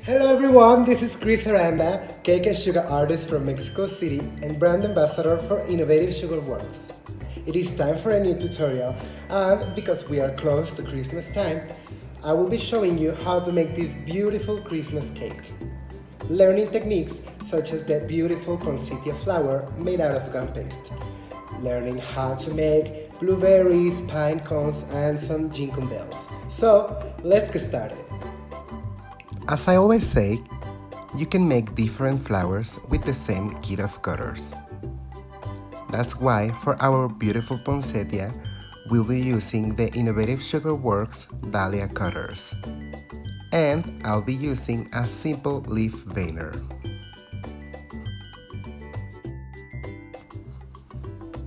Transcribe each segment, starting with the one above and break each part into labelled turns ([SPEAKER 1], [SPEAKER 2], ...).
[SPEAKER 1] Hello everyone, this is Chris Aranda, cake and sugar artist from Mexico City and brand ambassador for Innovative Sugarworks. It is time for a new tutorial, and because we are close to Christmas time, I will be showing you how to make this beautiful Christmas cake. Learning techniques such as the beautiful poinsettia flower made out of gum paste. Learning how to make blueberries, pine cones, and some jingle bells. So, let's get started. As I always say, you can make different flowers with the same kit of cutters. That's why for our beautiful poinsettia, we'll be using the Innovative Sugarworks Dahlia Cutters. And I'll be using a simple leaf veiner.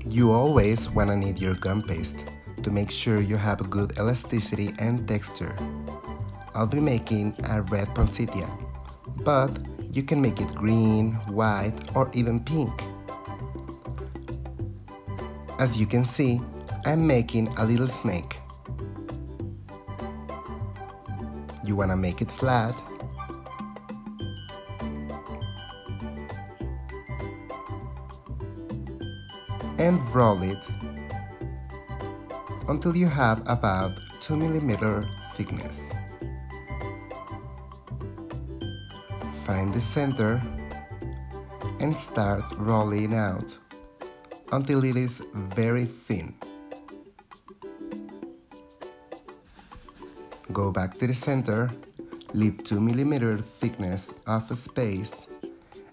[SPEAKER 1] You always wanna knead your gum paste to make sure you have a good elasticity and texture. I'll be making a red poinsettia, but you can make it green, white, or even pink. As you can see, I'm making a little snake. You wanna make it flat, and roll it until you have about 2mm thickness. Find the center and start rolling out until it is very thin. Go back to the center, leave 2mm thickness of space,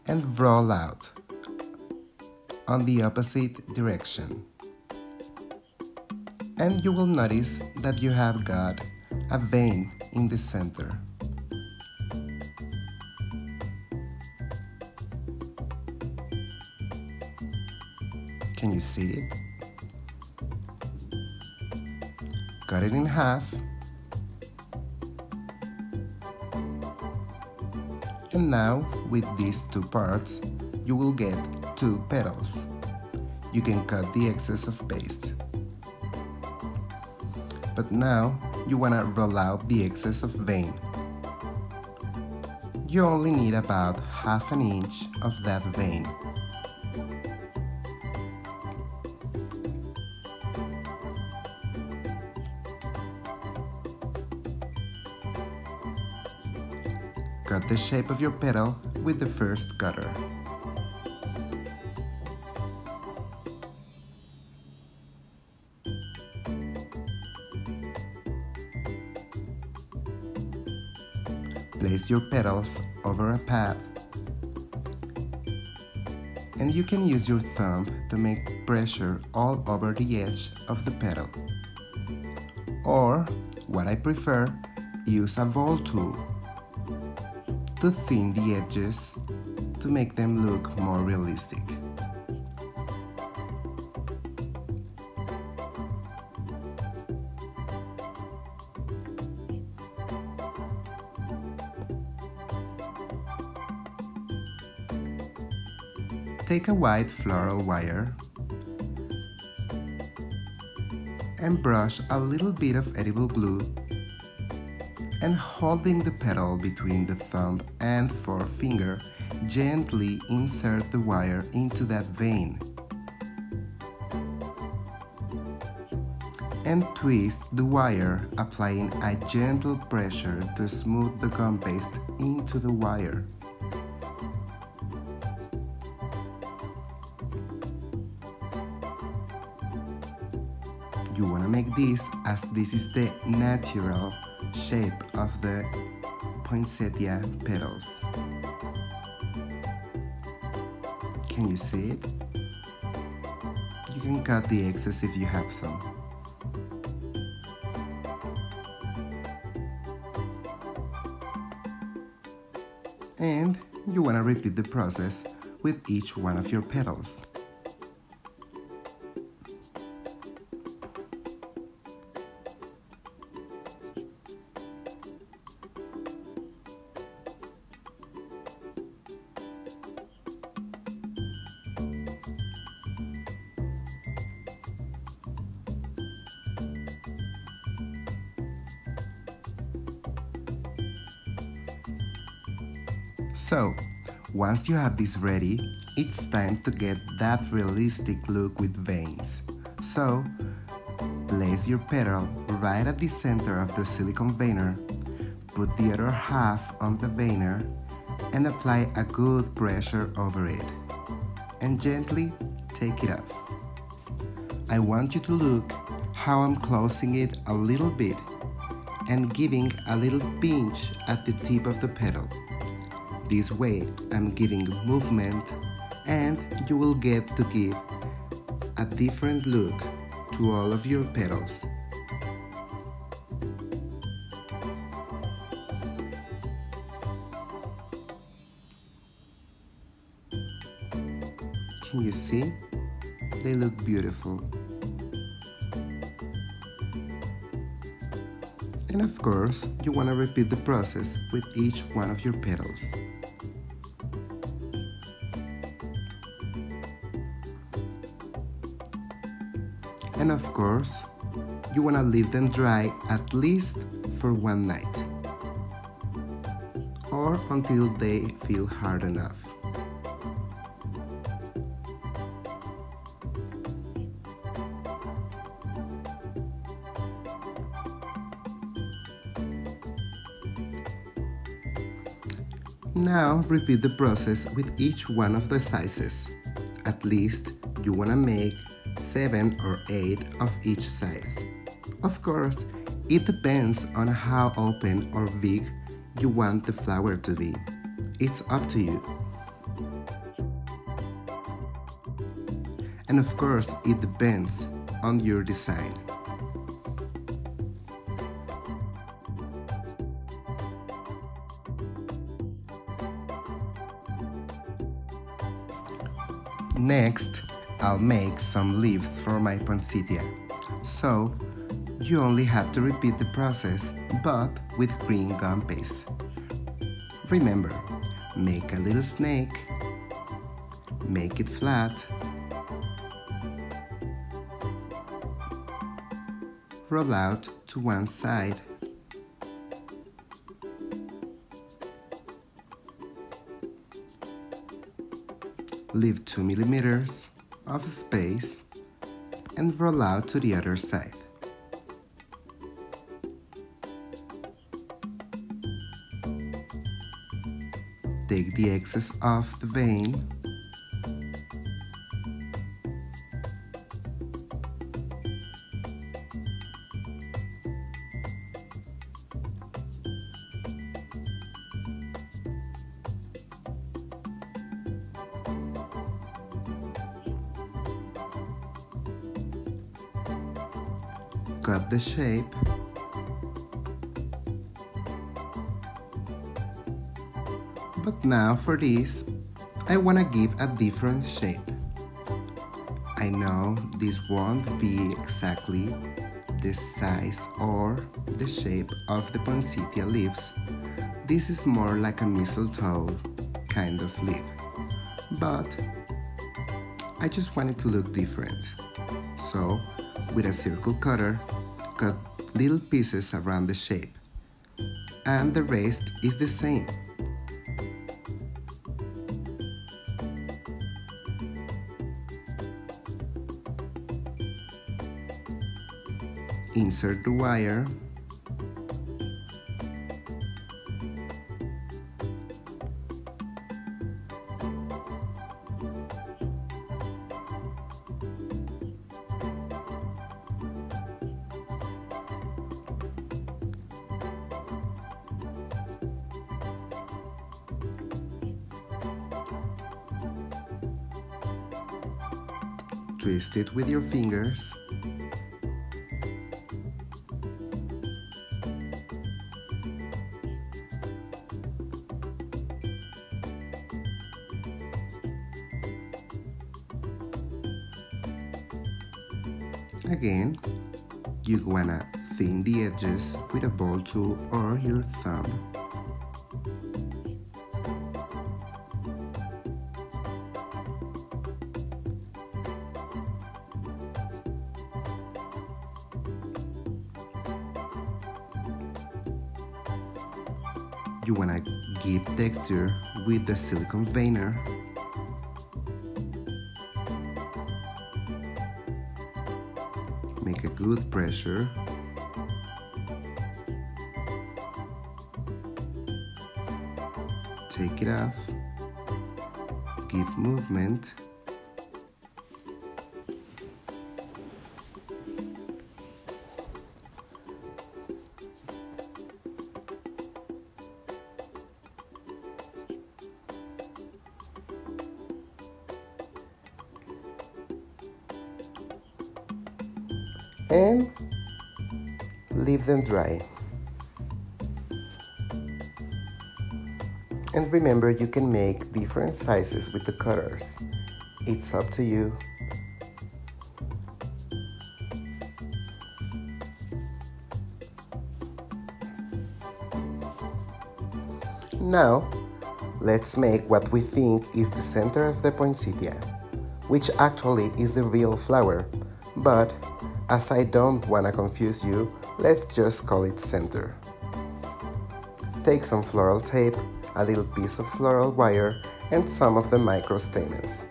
[SPEAKER 1] and roll out on the opposite direction. And you will notice that you have got a vein in the center. Can you see it? Cut it in half. And now, with these two parts, you will get two petals. You can cut the excess of paste. But now, you wanna roll out the excess of vein. You only need about 1/2 inch of that vein. Cut the shape of your petal with the first cutter. Place your petals over a pad, and you can use your thumb to make pressure all over the edge of the petal. Or, what I prefer, use a ball tool to thin the edges to make them look more realistic. Take a white floral wire and brush a little bit of edible glue, and holding the petal between the thumb and forefinger, gently insert the wire into that vein and twist the wire, applying a gentle pressure to smooth the gum paste into the wire. You want to make this as this is the natural shape of the poinsettia petals. Can you see it? You can cut the excess if you have some. And you want to repeat the process with each one of your petals. So, once you have this ready, it's time to get that realistic look with veins. So, place your petal right at the center of the silicone veiner, put the other half on the veiner, and apply a good pressure over it, and gently take it off. I want you to look how I'm closing it a little bit and giving a little pinch at the tip of the petal. This way, I'm giving movement and you will get to give a different look to all of your petals. Can you see? They look beautiful. And of course, you want to repeat the process with each one of your petals. And of course, you want to leave them dry at least for one night, or until they feel hard enough. Now repeat the process with each one of the sizes. At least you want to make 7 or 8 of each size. Of course, it depends on how open or big you want the flower to be. It's up to you. And of course, it depends on your design. Next, I'll make some leaves for my poinsettia. So, you only have to repeat the process, but with green gum paste. Remember, make a little snake, make it flat, roll out to one side, leave 2 millimeters of space and roll out to the other side. Take the excess off the vein . Cut the shape . But now for this, I want to give a different shape. I know this won't be exactly the size or the shape of the poinsettia leaves. This is more like a mistletoe kind of leaf. But I just want it to look different. So, with a circle cutter, cut little pieces around the shape. And the rest is the same. Insert the wire . Twist it with your fingers . Again, you wanna thin the edges with a ball tool or your thumb. You wanna give texture with the silicone veiner. Make a good pressure. Take it off. Give movement. And leave them dry. And remember, you can make different sizes with the cutters. It's up to you. Now, let's make what we think is the center of the poinsettia, which actually is the real flower, but as I don't want to confuse you, let's just call it center. Take some floral tape, a little piece of floral wire, and some of the micro stamens.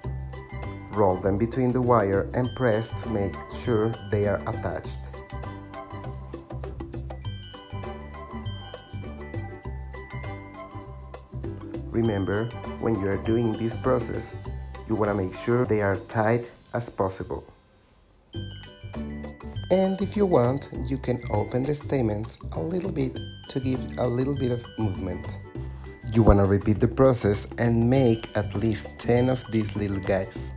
[SPEAKER 1] Roll them between the wire and press to make sure they are attached. Remember, when you are doing this process, you want to make sure they are tight as possible. And if you want, you can open the stamens a little bit to give a little bit of movement. You want to repeat the process and make at least 10 of these little guys.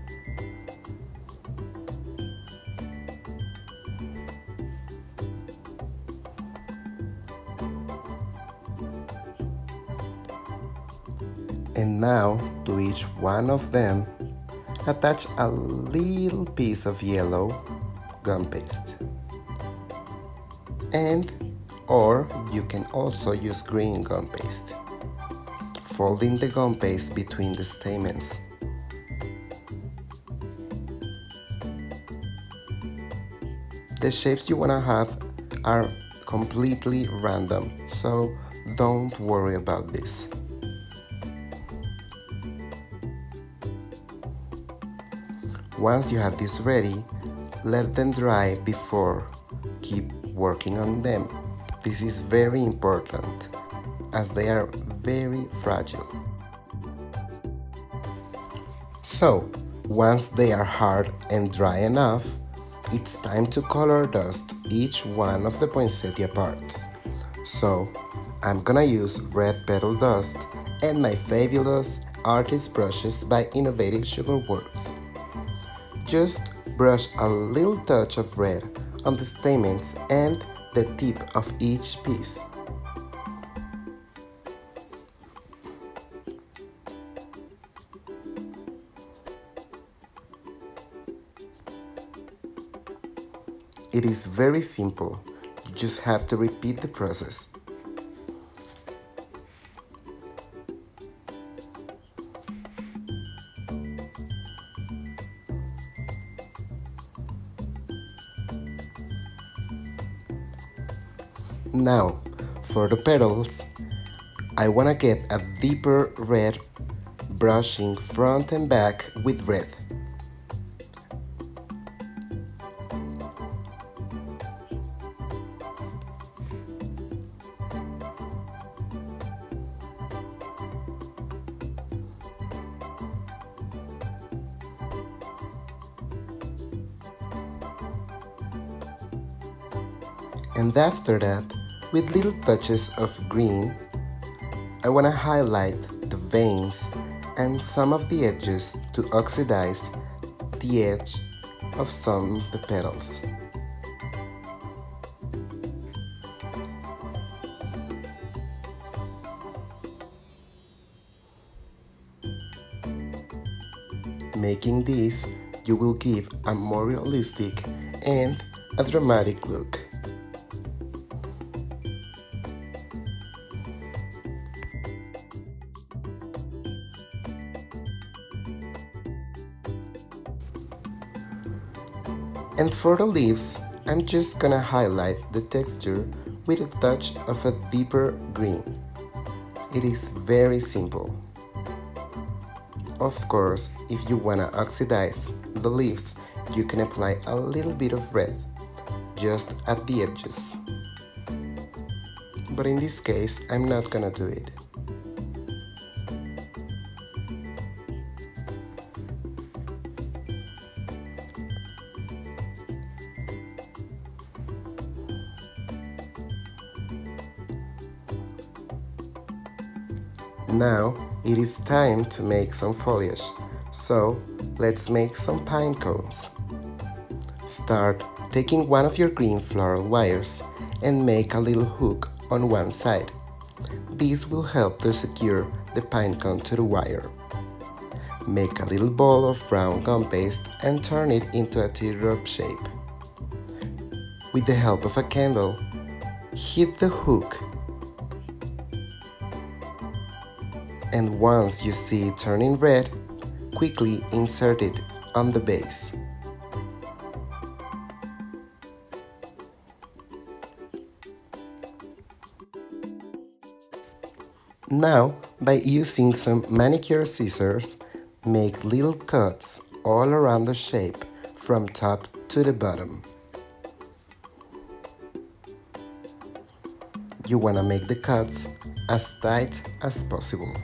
[SPEAKER 1] And now, to each one of them, attach a little piece of yellow gum paste. Or you can also use green gum paste. Folding the gum paste between the stamens. The shapes you want to have are completely random, so don't worry about this. Once you have this ready, let them dry before keep working on them. This is very important as they are very fragile. So, once they are hard and dry enough, it's time to color dust each one of the poinsettia parts. So, I'm gonna use red petal dust and my fabulous artist brushes by Innovative Sugarworks. Just brush a little touch of red on the stamens and the tip of each piece. It is very simple, you just have to repeat the process. Now, for the petals, I wanna get a deeper red, brushing front and back with red. And after that, with little touches of green, I want to highlight the veins and some of the edges to oxidize the edge of some of the petals. Making this, you will give a more realistic and a dramatic look. And for the leaves, I'm just gonna highlight the texture with a touch of a deeper green. It is very simple. Of course, if you wanna oxidize the leaves, you can apply a little bit of red, just at the edges. But in this case, I'm not gonna do it. Now it is time to make some foliage, so let's make some pine cones. Start taking one of your green floral wires and make a little hook on one side. This will help to secure the pine cone to the wire. Make a little ball of brown gum paste and turn it into a teardrop shape. With the help of a candle, hit the hook, and once you see it turning red, quickly insert it on the base. Now, by using some manicure scissors, make little cuts all around the shape from top to the bottom. You want to make the cuts as tight as possible.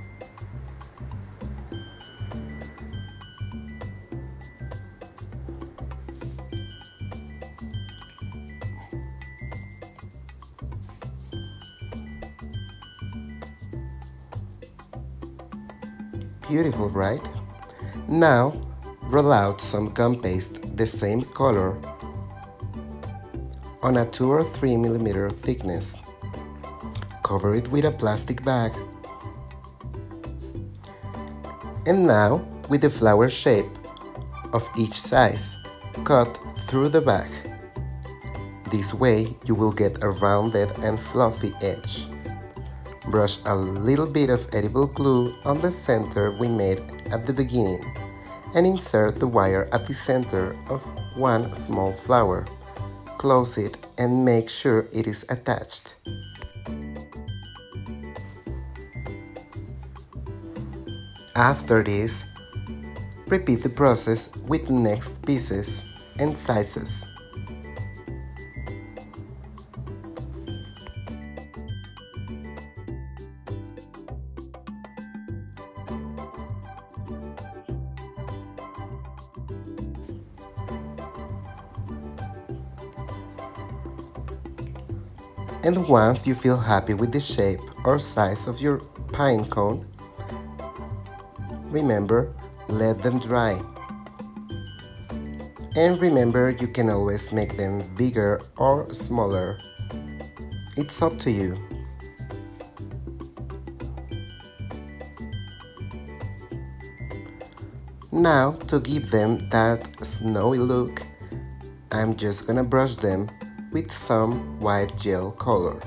[SPEAKER 1] Beautiful, right? Now, roll out some gum paste the same color on a 2 or 3 millimeter thickness. Cover it with a plastic bag. And now, with the flower shape of each size, cut through the bag. This way, you will get a rounded and fluffy edge. Brush a little bit of edible glue on the center we made at the beginning and insert the wire at the center of one small flower. Close it and make sure it is attached. After this, repeat the process with the next pieces and sizes. And once you feel happy with the shape or size of your pine cone, remember, let them dry. And remember, you can always make them bigger or smaller. It's up to you. Now, to give them that snowy look, I'm just gonna brush them with some white gel color,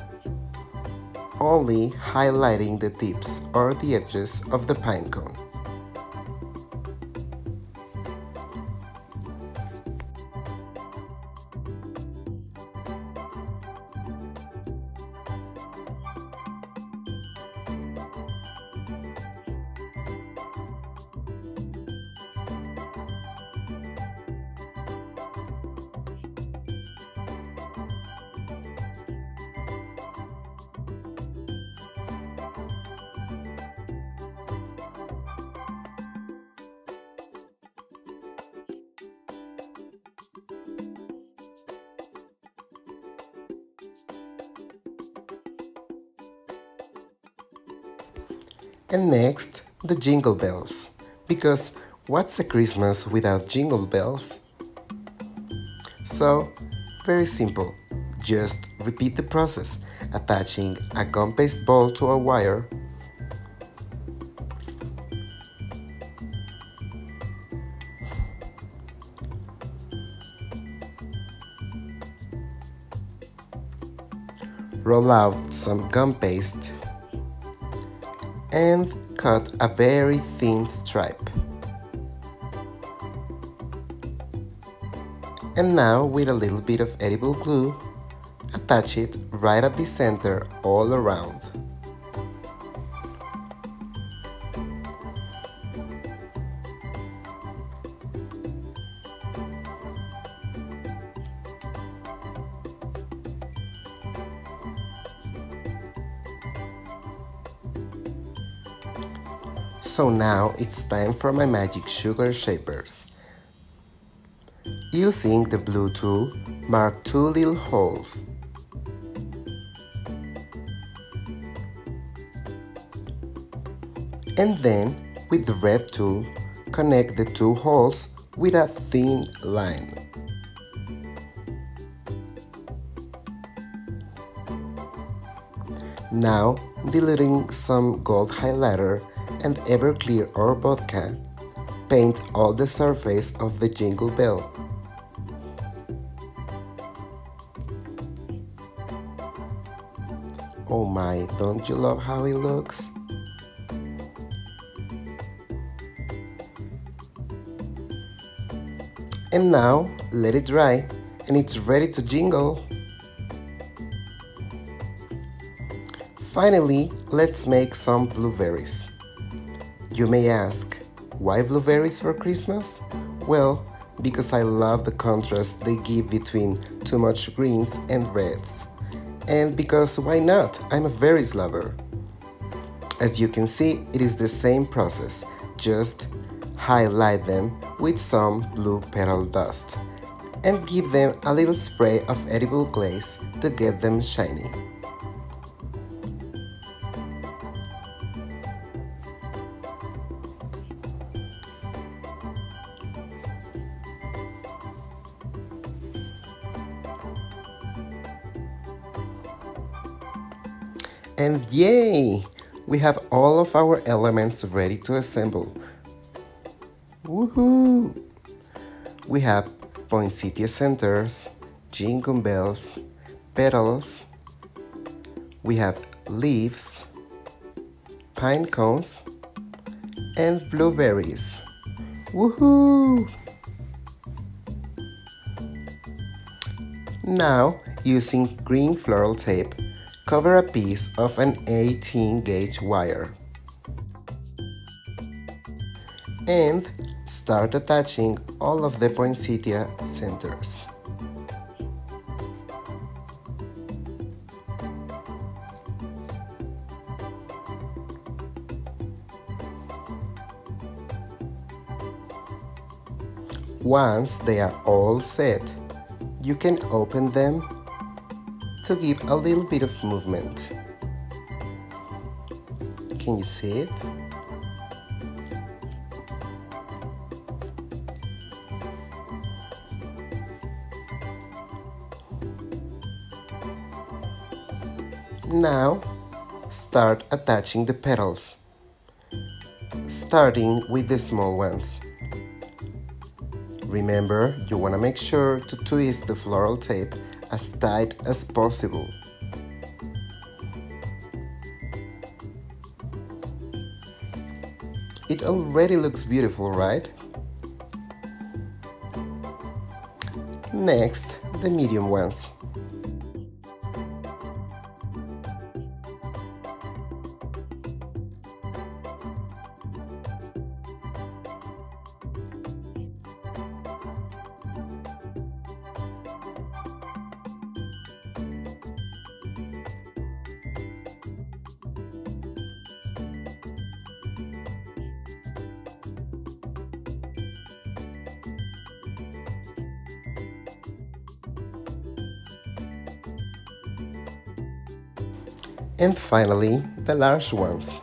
[SPEAKER 1] only highlighting the tips or the edges of the pine cone. And next, the jingle bells. Because what's a Christmas without jingle bells? So, very simple. Just repeat the process, attaching a gum paste ball to a wire, roll out some gum paste, and cut a very thin stripe. And now, with a little bit of edible glue, attach it right at the center all around. So now it's time for my magic sugar shapers. Using the blue tool, mark 2 little holes. And then, with the red tool, connect the 2 holes with a thin line. Now, diluting some gold highlighter and Everclear or vodka, paint all the surface of the Jingle bell. Oh my, don't you love how it looks? And now, let it dry, and it's ready to jingle. Finally, let's make some blueberries. You may ask, why blueberries for Christmas? Well, because I love the contrast they give between too much greens and reds. And because why not? I'm a berries lover. As you can see, it is the same process, just highlight them with some blue petal dust and give them a little spray of edible glaze to get them shiny. And yay! We have all of our elements ready to assemble. Woohoo! We have poinsettia centers, jingle bells, petals. We have leaves, pine cones, and blueberries. Woohoo! Now, using green floral tape, cover a piece of an 18-gauge wire and start attaching all of the poinsettia centers. Once they are all set, you can open them to give a little bit of movement. Can you see it? Now, start attaching the petals, starting with the small ones. Remember, you want to make sure to twist the floral tape as tight as possible. It already looks beautiful, right? Next, the medium ones. And finally, the large ones.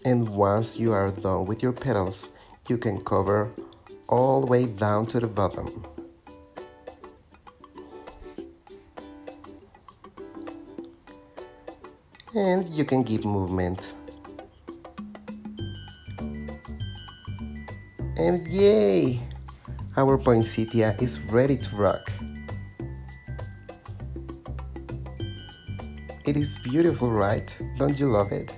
[SPEAKER 1] And once you are done with your petals, you can cover all the way down to the bottom. And you can give movement. And yay! our poinsettia is ready to rock. It is beautiful, right? Don't you love it?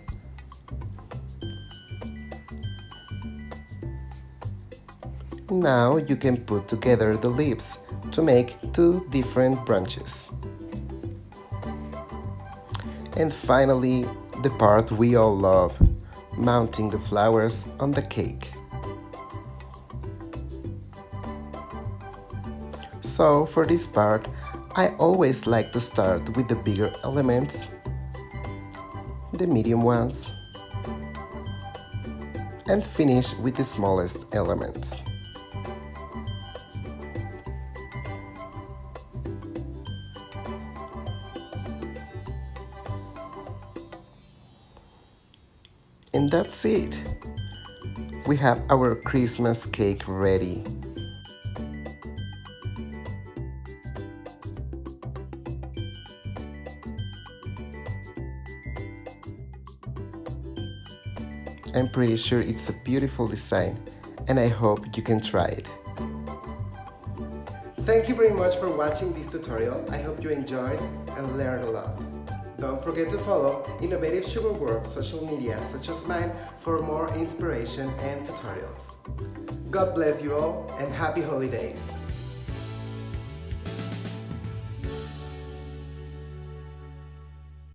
[SPEAKER 1] Now you can put together the leaves to make two different branches. And finally, the part we all love, mounting the flowers on the cake. So for this part, I always like to start with the bigger elements, the medium ones, and finish with the smallest elements. And that's it! We have our Christmas cake ready. I'm pretty sure it's a beautiful design, and I hope you can try it. Thank you very much for watching this tutorial. I hope you enjoyed and learned a lot. Don't forget to follow Innovative Sugarworks social media such as mine for more inspiration and tutorials. God bless you all and happy holidays!